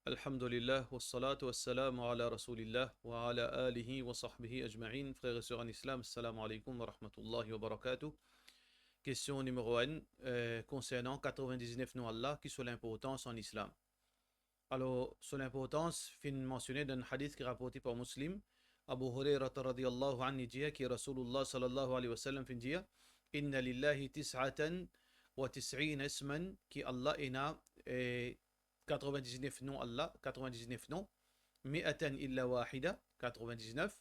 Alhamdulillah, wassalatu wassalamu ala rasulillah wa ala alihi wa sahbihi ajma'in. Frères et sœurs en islam, assalamu alaikum wa rahmatullahi wa barakatuh. Question numéro 1 concernant 99 noms Allah qui sont l'importance en islam. Alors, sur l'importance, fin mentionné dans un hadith qui est rapporté par Muslim, Abu Hurairah radiyallahu anhu dit qui Rasulullah sallallahu alayhi wa sallam fin dire Inna lillahi tis'atan wa tis'ina isman qui Allah ina 99 noms Allah, 99 noms, mi'atan illa wahida, 99.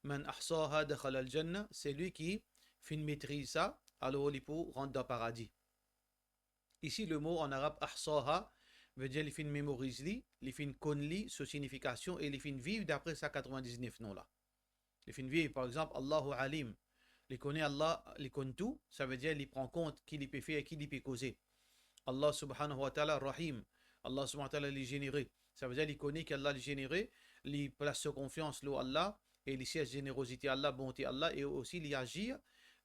Man ahsaha dakhala al-jannah, c'est lui qui fin maîtrise ça, alors il peut rentrer dans le paradis. Ici, le mot en arabe ahsaha veut dire les fin mémorise li, les fin connaît sa signification et les fin vivre d'après ça 99 noms là. Les fin vivre, par exemple, Allahu alim, les connaît Allah, les connaît tout, ça veut dire il prend compte qui il peut faire et qui il peut causer. Allah subhanahu wa ta'ala rahim, Allah subhanahu wa ta'ala est généreux. Ça veut dire qu'il connaît qu'Allah est généreux, il place sa confiance là Allah et il sait générosité Allah, bonté Allah et aussi il agit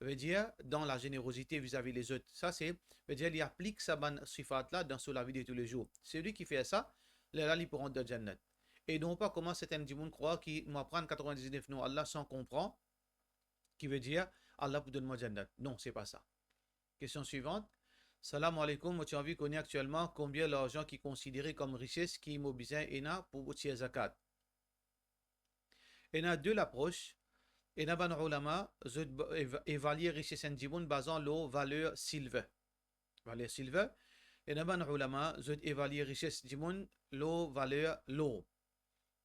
veut dire dans la générosité vis-à-vis des autres. Ça c'est veut dire il applique sa bonne sifat là dans la vie de tous les jours. Celui qui fait ça, là il peut rentrer dans Jannat. Et non pas comment certains gens croient qu'ils m'apprennent 99 noms Allah sans comprendre qui veut dire Allah pour donner moi Jannat. Non, c'est pas ça. Question suivante. Salam alaikum, tu as vu qu'on est actuellement combien l'argent qui est considéré comme richesse qui est mobilisé pour tirer zakat. Il y a deux approches. Il y a des ulama évaluer richesse en dimoun basant la valeur silver. Valeur silver. Il y a des ulama évaluer richesse dimoun la valeur l'eau.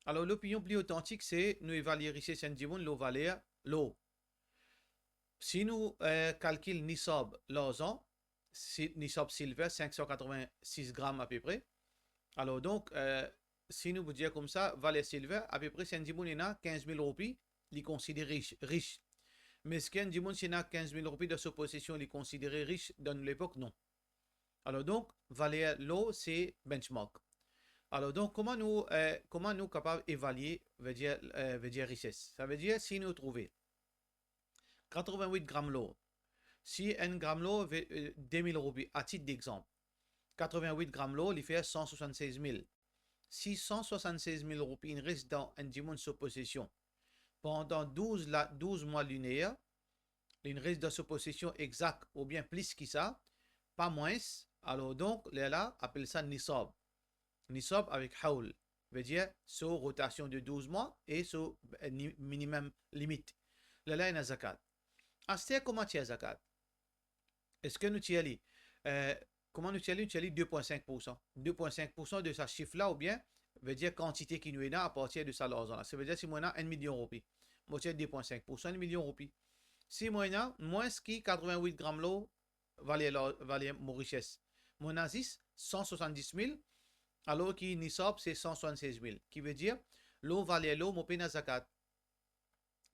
Alors l'opinion plus authentique c'est nous évaluer richesse en dimoun la valeur l'eau. Si nous calculons nisab l'argent, nisab silver 586 grammes à peu près. Alors donc, si nous vous dire comme ça, valeur silver, à peu près, c'est un dimoun a 15 000 roupies, il est considéré riche. Mais ce qu'un dimoun a 15 000 roupies de sa possession, il est considéré riche dans l'époque, non. Alors donc, valeur l'eau, c'est benchmark. Alors donc, comment nous capables d'évaluer, veut dire richesse. Ça veut dire si nous trouvons 88 grammes l'eau, si 1 gramme l'eau, 2000 roupies, à titre d'exemple. 88 grammes l'eau, il fait 176 000. Si 176 000 roupies, il reste dans un diamant de possession pendant 12 mois lunaires, il reste dans sa possession exacte ou bien plus que ça, pas moins. Alors donc, là, appelle ça nisab. Nisab avec haul, veut dire sur rotation de 12 mois et sur minimum limite. Là, il y a zakat. Asté, comment tu as zakat? Est-ce que nous tirons comment nous tirons 2,5%. 2,5% de ce chiffre-là, ou bien, veut dire quantité qui nous est là à partir de ça l'argent-là. Ça veut dire si moi, 1 million de roupies. Moi, j'ai 2,5%, 1 million de roupies. Si moi, moins que 88 grammes l'eau, valait mon richesse. Mon Aziz, 170 000, alors que Nisab, c'est 176 000. Qui veut dire, l'eau valait l'eau, mon pénal zakat.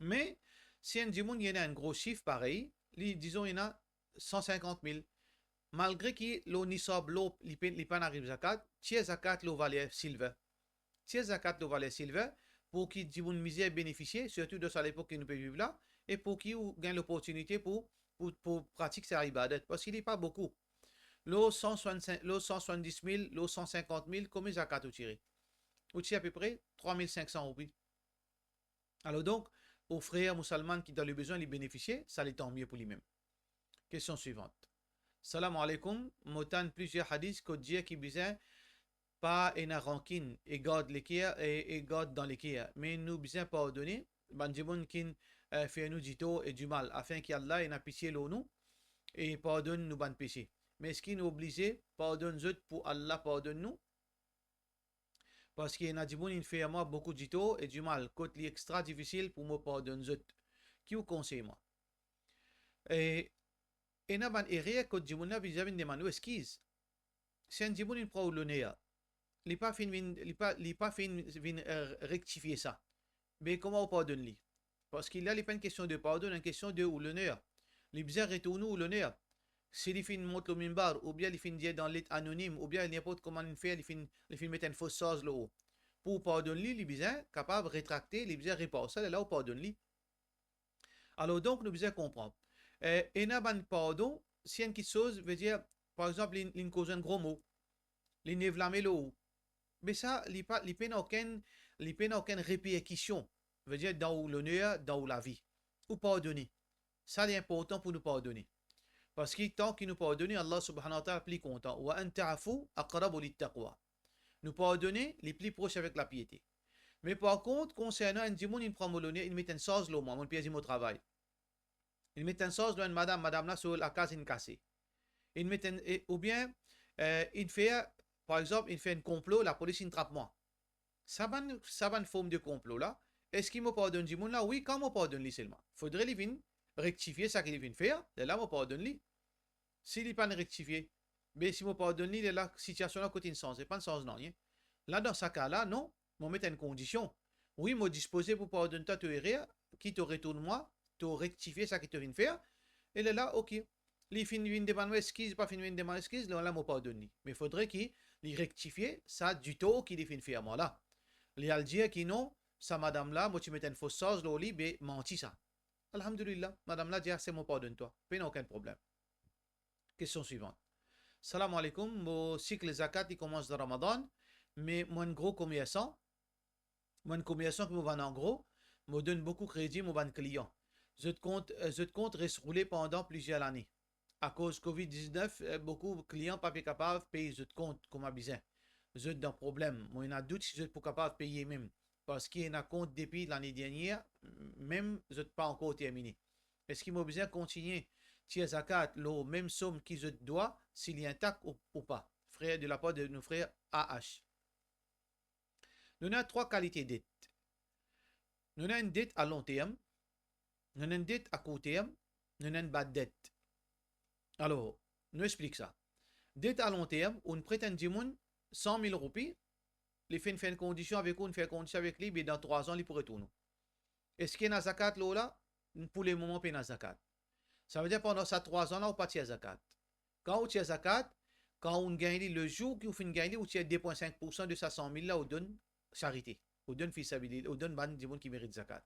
Mais, si un dimanche, il y a un gros chiffre pareil, disons, il y en a 150 000. Malgré que l'eau nisab, l'eau, il pas arrive zakat, tiers zakat, l'eau valait silver. Tiers zakat, l'eau valait silver, pour qu'il y ait une misère bénéficier, surtout de l'époque que nous pouvons vivre là, et pour qu'il gagne l'opportunité pour pratiquer sa ibadat. Parce qu'il n'est pas beaucoup. L'eau 170 000, l'eau 150 000, combien de zakat vous tirez? Vous tirez à peu près 3500 roupies. Alors donc, aux frères musulmans qui ont le besoin de bénéficier, ça les tant mieux pour lui-même. Question suivante. Salam alaikum. Motan plusieurs hadiths que Dieu qui besoin pas une rancune et garde l'équerre et garde dans l'équerre. Mais nous besoin pardonner. Bandimoun qui fait nous du tort et du mal afin qu'Allah ait pitié de nous et pardonne nous ban péché. Mais est-ce qu'il nous oblige pardonne nous pour Allah pardonne nous? Parce qu'il y a des gens qui fait moi beaucoup de tort et du mal. Côté extra difficile pour me pardonner nous. Qui vous conseille moi? Et na ban erreur que dimona vis-à-vis de manu esquisse. Si un dimon il prend le nez, il pas fin rectifier ça. Mais comment on pardonne lui? Parce qu'il a pas une question de pardon, une question de ou le nez. Il bizarre retourne ou le nez. Si il fin monte le minbar, ou bien il fin dire dans l'être anonyme, ou bien n'importe comment il fait, il fin mettre une fausse chose là-haut. Pour pardonner lui, il bizarre capable de rétracter, il bizarre repasser là où pardonne lui. Alors donc nous bizarre comprendre. Et n'a pas pardon, si une chose veut dire, par exemple, il cause un gros mot, il ne vlame l'eau, Mais ça, il n'a aucune répercussion. Veut dire dans l'honneur, dans la vie. Ou pardonner. Ça, c'est important pour nous pardonner. Parce que tant qu'il nous pardonne, Allah subhanahu wa ta'ala est plus content. Wa anta'afu aqrabu lit-taqwa. Nous pardonner, les plus proches avec la piété. Mais par contre, concernant un dimon, il prend mon honneur, il met un sens là, mon pied au travail. Il met un sens là, madame là, sur la case, il cassée. Il met un, ou bien, il fait, par exemple, il fait un complot, la police, il trappe moi. Ça va une forme de complot là. Est-ce qu'il me pardonne du monde là? Oui, quand me pardonne lui seulement. Faudrait lui venir rectifier ça qu'il vient faire. De là, me pardonne lui. S'il n'est pas rectifié, mais si me pardonne lui, la situation là côté une sens, c'est pas un sens non. Hein? Là, dans ce cas là, non, me mettre une condition. Oui, me disposer pour pardonner ta erreur, qui te retourne moi, te rectifier ça qu'il te vient faire. Et là, ok. Il finit de demander excuse, pas finit de demander excuse, là, me pardonne. Mais il faudrait qu'il rectifie ça du tout qu'il finit faire moi là. Il a dire que non, ça madame là, moi tu mets une fausse sauce dans le lit, mais menti ça. Alhamdulillah, madame là dit c'est mon pardonne-toi, pas aucun problème. Question suivante. Salam alaikum, mon cycle zakat il commence de Ramadan, mais mon gros commerçant qui me vend en gros, me donne beaucoup de crédit, mon ban client. Je te compte reste roulé pendant plusieurs années. À cause Covid-19, beaucoup de clients pas capables de payer je te compte comme à besoin. Je dans problème. Moi, il y a doute si je suis pas capable de payer même. Parce qu'il y a un compte depuis l'année dernière, même je ne pas encore terminé. Est-ce qu'il m'a besoin de continuer tirer zakat, la même somme qu'il je dois, s'il est intact ou pas? Frère, de la part de nos frères AH. Nous avons trois qualités de dette. Nous avons une dette à long terme, nous avons une dette à court terme, nous avons une bad dette. Alors, nous explique ça. Dette à long terme, on prête un dimoun 100 000 roupies, il fait une condition avec nous, fait une condition avec lui, mais dans 3 ans, il pourrait retourner. Est-ce qu'il y a un zakat là? Pour le moment, il y a un zakat. Ça veut dire pendant ces 3 ans là, on pas de zakat. Quand on tire zakat, quand on gagne le jour qu'on fait gagner, on tire 2,5% de sa 100 000 là, on donne charité, on donne fisabilité, on donne ban du monde qui mérite zakat.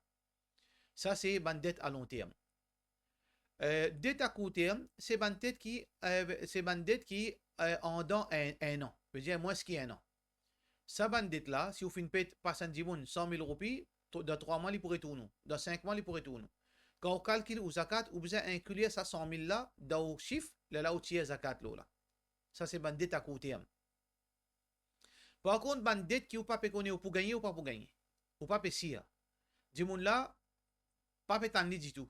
Ça, c'est ban dette à long terme. Dette à court terme, c'est ban dette qui, en dans un an. Je veux dire, moins qu'un an. Ça ban dette là, si vous faites une pète par 100 000 roupies, dans 3 mois, il pourrait tourner. Dans 5 mois, il pourrait tourner. Quand on calcule au zakat, vous besoin inclure ça 100 000 là dans le chiffre, là où tu as zakat là. Ça, c'est ban dette à court terme. Par contre, ban dette qui ou pas peut connaître pour gagner ou pas pour gagner. Ou pas peut sire. Du monde là, pas peut t'en du tout.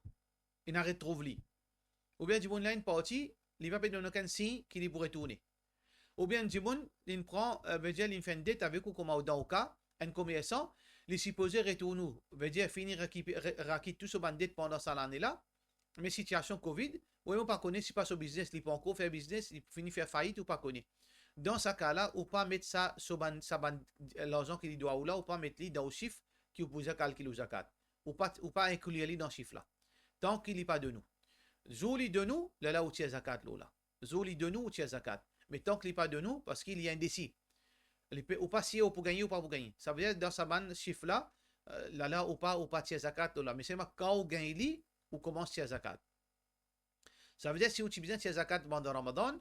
Il n'arrête trop li. Ou bien du monde là, une partie, il va pas donner aucun signe qu'il pourrait tourner. Ou bien du monde, il prend, veut dire, il fait une dette avec ou comme dans le cas, un commerçant, il est supposé retourner, veut dire finir raquer tout ce bandit pendant cette année-là, mais situation Covid, ou on pas connaît si pas ce business, il peut encore faire business, il finit faire faillite ou pas connaît. Dans ce cas-là, ou pas mettre ça sur l'argent qu'il doit ou là, ou pas mettre lui dans le chiffre qui vous pose calculer au zakat, ou pas inclure lui dans ce chiffre là. Tant qu'il n'est pas de nous. Zoli de nous, là où tu as zakat là. Zoli de nous, où tu as zakat. Mais tant qu'il n'est pas de nous, parce qu'il y a un décis. Ou pas si ou pour gagner ou pas pour gagner. Ça veut dire dans ce ban chiffre là, là ou pas tiers zakat là. Mais c'est quand on gagne li ou commence tiers zakat. Ça veut dire si tu as besoin tiers zakat pendant Ramadan,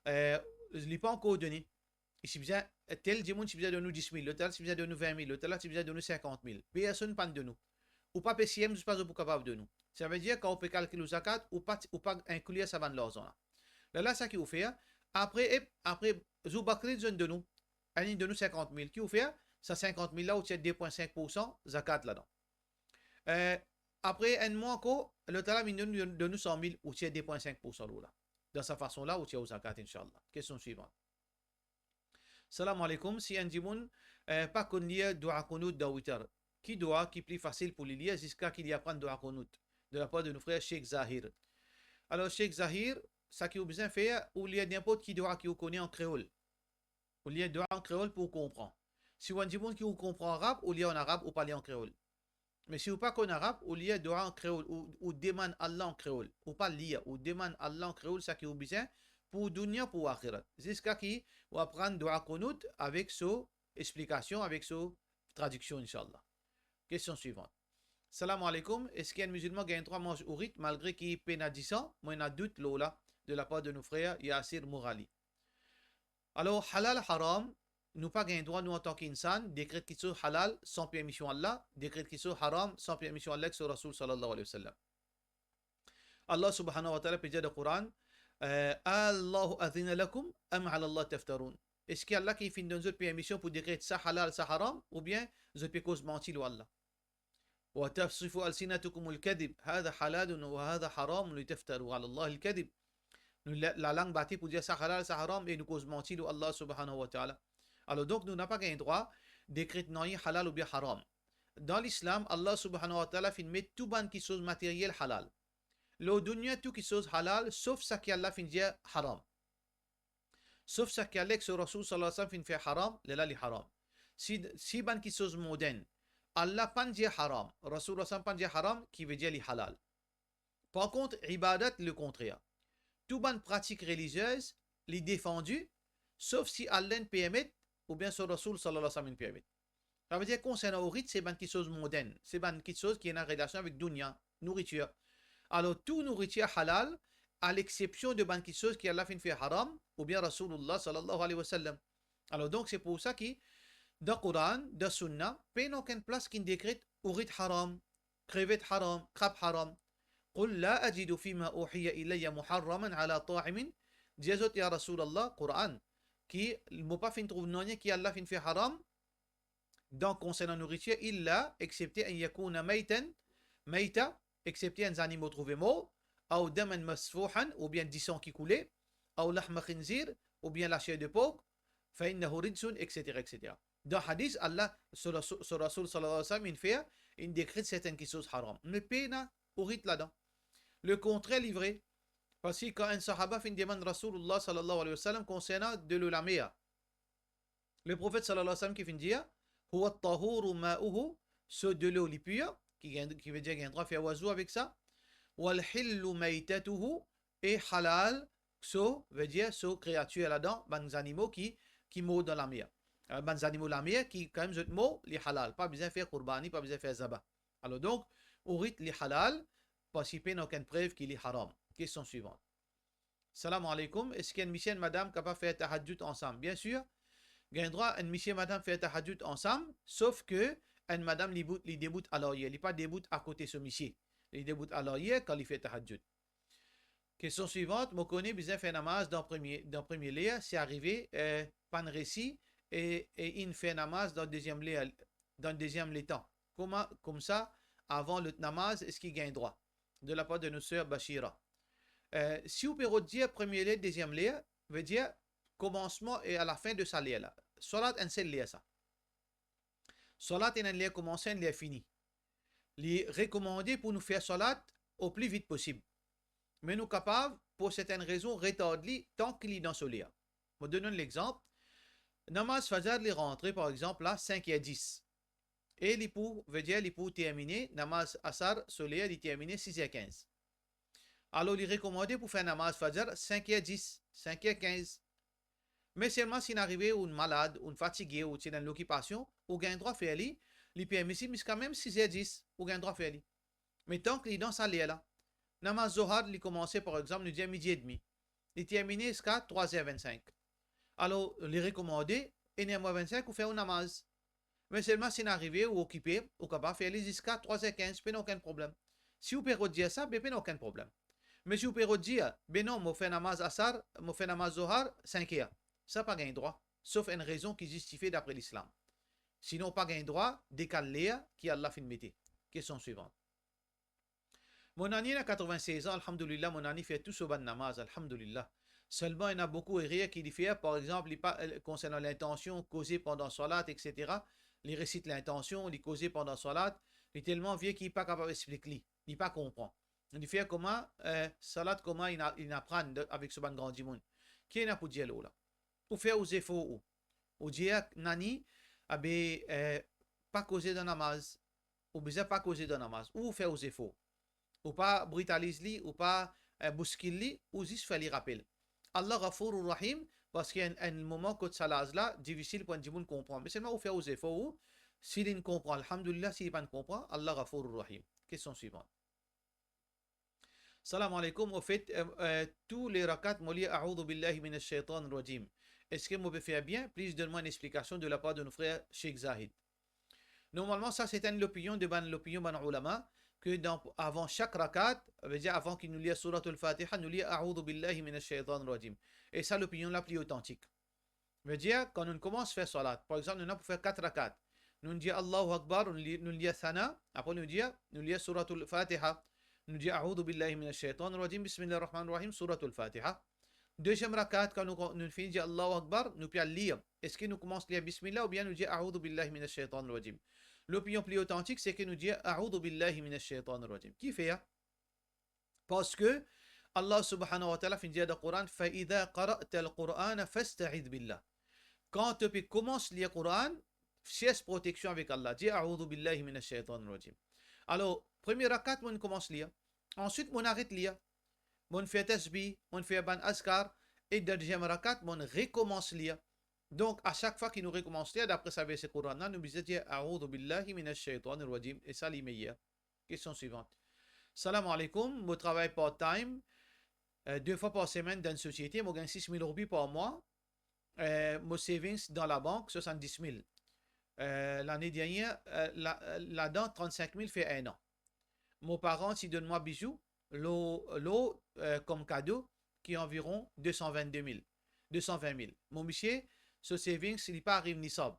il n'est pas encore donné. Et si besoin tel dimanche tu besoin de nous 10 000, le tel tu besoin de nous 20 000, le tel tu besoin de nous 50 000. Personne pas de nous. Ou pas PCM, je ne suis pas capable de nous. Ça veut dire quand on peut calculer le zakat ou pas inclure ça dans l'argent là. Là ça qui vous fait. Après Zoubakri donne de nous. Elle de nous 50 000. Qui vous fait? Ça 50 000 là, où tu as 2,5% zakat là-dedans. Après un mois encore, le talam de nous 100 000, où tu as 2,5% là. De cette façon-là, où tu as au zakat, Inch'Allah. Question suivante. Salam alaikum. Si un dimoun, pas qu'on lit doua konout dans 8 heures. Qui doit, qui est plus facile pour les lire, jusqu'à qu'il y apprenne doua konout. De la part de nos frères Sheikh Zahir. Alors, Sheikh Zahir, ça qui a besoin de faire, ou il y a n'importe qui doit qui vous connaît en créole. Ou il y a doit en créole pour comprendre. Si vous avez des gens qui vous comprend en arabe, ou il y a en arabe ou parler en créole. Mais si vous pas en arabe, ou il y a doit en créole, ou demande Allah en créole, ou pas lire, ou demande Allah en créole, ça qui a besoin pour dunya pour akhirat. Jusqu'à qui vous apprendre doua konout avec son explication, avec son traduction, Inch'Allah. Question suivante. Salam alaikum. Est-ce qu'un musulman gagne 3 manches au rythme malgré qu'il est pénalisant? Moi, il y a doute là, de la part de nos frères Yassir Mourali. Alors, halal haram, nous pas gain droit, nous en tant qu'insan, décrète qui sont halal sans permission Allah, décrète qui sont haram sans permission Allah que sur Rasul sallallahu alayhi wa sallam. Allah subhanahu wa ta'ala peut dire dans le Coran, Allahu adhina lakum am ala Allah taftarun. Est-ce qu'il y a Allah qui fait une permission pour décréter ça halal, ça haram, ou bien vous pouvez cause mentir ou Allah? وتصف ألسنتكم الكذب هذا حلال وهذا حرام لتفتروا على الله الكذب. La langue bâtie pour dire ça halal, ça haram et nous cause mentir ou Allah subhanahu wa ta'ala. Alors donc nous n'avons pas gain droit d'écrire non halal ou bien haram. Dans l'islam, Allah subhanahu wa ta'ala fait mettre tout ban qui chose matérielle halal. Le dunya tout qui chose halal sauf ça qui Allah fait dire haram. Sauf ça qui Allah que Rasul sallallahu alayhi wa sallam fait haram, là li haram. Si ban qui chose moderne, Allah pas dire haram, Rasul sallallahu pas dire haram qui veut dire li halal. Par contre, ibadat le contraire. Tout ban pratique religieuse li défendu sauf si Allah ne permet ou bien sur Rasul sallallahu alayhi wa sallam permet. Ça veut dire concernant au rite, c'est ban qui chose moderne, c'est ban qui chose qui est en relation avec dunya, nourriture. Alors tout nourriture halal à l'exception de ban qui chose qui Allah fait haram ou bien Rasulullah sallallahu alayhi wa sallam. Alors donc c'est pour ça que dans le Coran, dans le Sunna, il n'y a aucune place qui décrète urit haram, crevette haram, crabe haram. قل لا أجد فيما أوحي إلي محرما على طاعم جازت يا رسول الله Coran qui ne pas fin trouve non qui Allah fin fait haram donc concernant nourriture illa excepté en yakuna maita excepté un animal trouvé mort ou daman masfouhan ou bien du sang qui coulait ou lahma khinzir ou bien la chair de porc فإنه رجس etc etc. Dans hadith Allah sur Rasul sallallahu alayhi wa sallam il fait une décrète certaines qui sont haram mais pena urit là-dedans. Le contraire livré. Parce que quand un sahaba fait une demande Rasulullah sallallahu alayhi wa sallam concernant de l'eau la meilleure, le prophète sallallahu alayhi wa sallam qui fait dire huwa at-tahuru ma'uhu, ce de l'eau li pure, qui veut dire qu'il y a un droit à faire oiseau avec ça, wal hillu maitatuhu, et halal, so veut dire so créature là-dedans, ban animaux qui meurent dans la mer. Ban animaux la mer qui quand même je mot li halal, pas besoin de faire qurbani, pas besoin de faire zaba. Alors donc, urit li halal, participer n'a aucune preuve qu'il est haram. Question suivante. Salam alaikum. Est-ce qu'il y a une mission madame qui peut faire tahajjud ensemble? Bien sûr. Il y a un droit une mission madame faire tahajjud ensemble, sauf que une madame li déboute à l'oreille. Il n'est pas déboute à côté de ce monsieur. Il déboute à l'oreille quand il fait tahajjud. Question suivante. Moi connais besoin faire namaz dans premier lieu. C'est arrivé, pas de récit, et il fait namaz dans le deuxième temps. Comme ça, avant le namaz, est-ce qu'il gagne droit? De la part de nos sœurs Bashira. Si vous pouvez dire premier lait, deuxième lait, veut dire commencement et à la fin de sa lait là. Salat un seul lait ça. Salat et un lait commencé, un lait fini. Les recommandé pour nous faire salat au plus vite possible. Mais nous capables, pour certaines raisons, retarder tant qu'il est dans ce lait. Je vous donne l'exemple. Namaz Fajr les rentrées par exemple là 5h10. Et l'époux veut dire l'époux terminé, namaz asar, soleil, il terminé 6h15. Alors, il est recommandé pour faire namaz fajr 5h10, 5h15. Mais seulement s'il est arrivé ou malade, ou fatigué, ou s'il est dans l'occupation, ou gagne droit à faire lui, il est permissible, mais quand même 6h10, ou gagne droit à faire lui. Mais tant qu'il est dans sa lait là, namaz zohar, il commençait par exemple, nous dit à midi et demi. Il est terminé jusqu'à 3h25. Alors, il est recommandé, 1h25, ou faire un namaz. Mais seulement si on est arrivé ou occupé, ou capable de faire les jusqu'à 3h15, il n'y a aucun problème. Si vous pouvez dire ça, il n'y a aucun problème. Mais si vous pouvez dire, ben non, je fais namaz asar, je fais namaz zohar, 5h. Ça n'a pas gain droit, sauf une raison qui justifie d'après l'islam. Sinon, pas gain droit, décaler qui Allah fait mettre. Question suivante. Mon ami a 96 ans, alhamdulillah, mon ami fait tout ce ban namaz, alhamdulillah. Seulement, il y en a beaucoup qui le font, par exemple, concernant l'intention causée pendant salat, etc. Il récite l'intention, il causé pendant salat, il est tellement vieux qu'il n'est pas capable d'expliquer, il n'est pas comprend. Il fait comment, salat, comment il apprend avec ce ban grand dimoun. Qui est là pour dire là? Ou faire aux efforts ou dire, nani, pas causer de namaz, ou bien pas causer de namaz, ou faire aux efforts, ou pas brutaliser, ou pas bousculer, ou juste faire les rappels. Allah Ghafour Rahim, parce qu'il y a un moment que ça là, difficile pour un djimoun comprendre. Mais seulement, vous faites aux efforts, s'il ne comprend, alhamdulillah, s'il ne comprend, Allah Ghafour Rahim. Question suivante. Salam alaikum, au fait, tous les rakats, moi, a'oudhu billahi minash shaitan rajim. est-ce que moi peux faire bien? Please donne-moi une explication de la part de nos frères Sheikh Zahid. Normalement, ça c'est une opinion de l'opinion ban ulama que avant chaque rakat, veut dire avant qu'il nous lit surat al-Fatiha, nous lit A'udhu billahi minash shaitan rajim. Et ça l'opinion la plus authentique. Veut dire quand on commence à faire salat, par exemple, nous avons pour faire 4 rakats. Nous disons Allahu Akbar, nous lisons Thana, après nous lisons surat al-Fatiha, nous disons A'udhu billahi minash shaitan rajim, bismillah ar-Rahman ar-Rahim, surat al-Fatiha. Deuxième rakat, quand nous finissons Allahu Akbar, nous pouvons lire. Est-ce que nous commençons à lire Bismillah ou bien nous disons A'udhu billahi minash shaitan rajim? L'opinion plus authentique, c'est que nous disons A'udhu billahi minash shaitan rajim. Qui fait? Parce que Allah subhanahu wa ta'ala finit dans le Coran فَإِذَا قَرَأْتَ الْقُرْآنَ فَاسْتَعِذْ بِاللَّهِ. Quand tu commences à lire le Coran, cherche protection avec Allah. Dis A'udhu billahi minash shaitan rajim. Alors, premier rakat, on commence à lire. Ensuite, on arrête de lire. On fait tasbih, on fait ban askar. Et deuxième rakat, on recommence à lire. Donc, à chaque fois qu'il nous recommence à lire, d'après sa verset Coran, nous disons A'udhu billahi minash shaitan rajim. Et ça, les meilleurs. Question suivante. Salam alaikum, je travaille part-time, 2 fois par semaine dans une société, je gagne 6 000 roupies par mois. Mon savings dans la banque, 70 000. L'année dernière, là-dedans, 35 000 fait 1 an. Mes parents, s'ils donnent moi bisous, l'eau comme cadeau, qui est environ 222 000. 220 000. Mon monsieur, ce savings, il n'est pas arrivé nisab.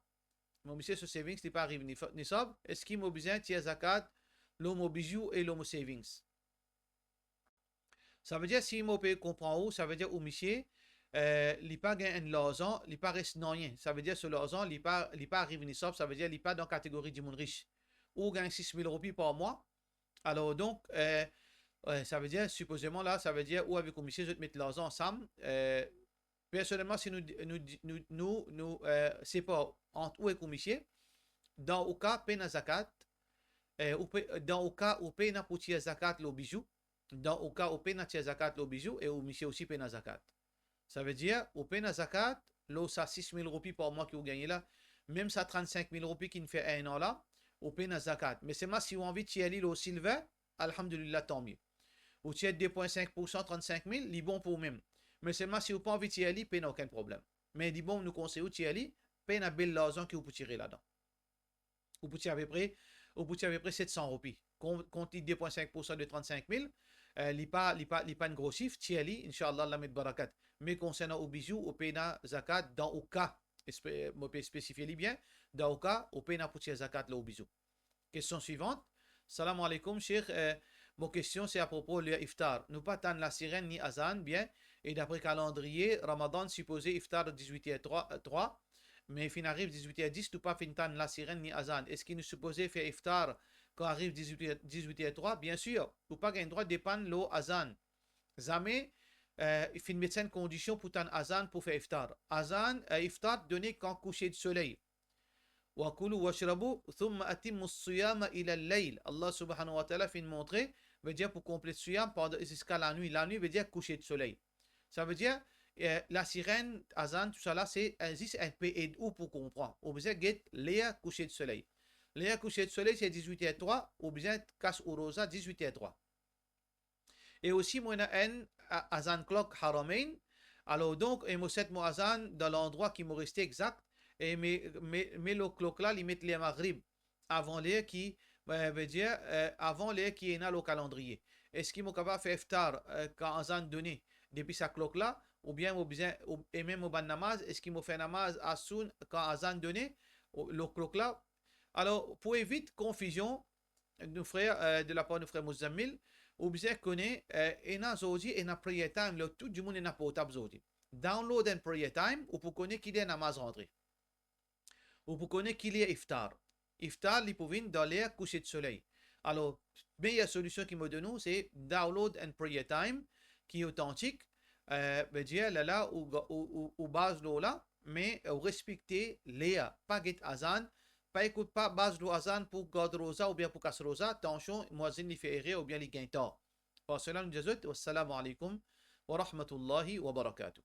Mon monsieur, ce savings, il n'est pas arrivé nisab. Est-ce qu'il m'a besoin de zakat, l'eau bijou et l'eau savings? Ça veut dire, si mon pays comprend où, ça veut dire, au monsieur, il n'est pas gagné un l'argent, il n'est pas resté rien. Ça veut dire, ce l'argent, il n'est pas arrivé nisab, ça veut dire, il n'est pas dans la catégorie du monde riche. Ou gagne 6 000 roupies par mois. Alors, donc, ça veut dire, supposément, là, ça veut dire, ou avec le monsieur, je vais mettre l'argent ensemble. Personnellement, si nous c'est pas entre où et le monsieur, dans le cas, peine zakat, dans le cas où peine pour tirer zakat le bijou, dans le cas où peine tirer zakat le bijou, et où monsieur aussi peine zakat. Ça veut dire, où peine zakat, l'eau ça 6 000 roupies par mois que vous gagnez là, même ça 35 000 roupies qui ne fait 1 an là, ou peine zakat. Mais c'est moi, si vous avez envie de tirer l'eau silver, alhamdulillah, tant mieux. Vous tirez 2,5%, 35 000, il est bon pour vous-même. Mais seulement si vous n'avez pas envie de tirer, il n'y a aucun problème. Mais il est bon, nous conseillons de tirer, il y a belle l'argent que vous pouvez tirer là-dedans. Vous pouvez tirer à peu près 700 roupies. Compte 2,5% de 35 000, il n'y a pas une grosse chiffre, tirer, Inch'Allah, Allah met barakat. Mais concernant au bijou, au pena zakat, dans le cas, je peux spécifier bien, dans le cas, au pena pour tirer zakat là au bijou. Question suivante. Salam alaikum, Cheikh. Mon question, c'est à propos de l'iftar. Nous pas tant la sirène ni azan, bien. Et d'après calendrier, Ramadan supposé iftar 18h03. Mais fin arrive 18h10, nous pas fin tant la sirène ni azan. Est-ce qu'il nous supposé faire iftar quand arrive 18h03? Bien sûr. Ou pas gagner droit de dépendre l'eau azan. Jamais, il fait une médecine condition pour tant azan pour faire iftar. Azan, iftar donné quand coucher de soleil. وَكُلُوا وَاشْرَبُوا ثُمَّ أَتِمُّوا الصِّيَامَ إِلَى اللَّيْلِ. Allah subhanahu wa ta'ala fait montrer, veut dire pour compléter le siyam jusqu'à la nuit. La nuit veut dire coucher de soleil. Ça veut dire, la sirène, azan, tout ça là, c'est juste un peu aide ou pour comprendre. Ou bien, get Léa coucher de soleil. Léa coucher de soleil, c'est 18h03, ou bien, casse au rosa, 18h03. Et aussi, moi, un azan clock haramain. Alors, donc, et moi, cette mo azan dans l'endroit qui me restait exact. Et mais le clock là, il met les maghrib avant l'heure qui veut dire avant l'heure qui est dans le calendrier. Est-ce qu'il est capable de faire iftar quand azan donné depuis sa clock là, ou bien et même au ban namaz, est-ce qu'il me fait namaz à soun quand azan donné le clock là? Alors pour éviter confusion, nos frères de la part de nos frères Mouzammil, ou bien connaît et na zodi et na prayer time, le tout du monde est na portable zodi. Download un prayer time ou pour connaître qu'il est namaz rentré. Ou pour connaître qu'il y a iftar. Iftar, il peut venir dans l'air coucher de soleil. Alors, la meilleure solution qu'il me donne, c'est download and prayer time, qui est authentique. Veut dire, là, ou base de là, mais respecter l'air. Pas get azan, pas écoute pas base de azan pour garder rosa ou bien pour casser rosa. Attention, moisin li fait errer ou bien li gagne tort. Par cela, nous disons, wassalamu alaikum wa rahmatullahi wa barakatuh.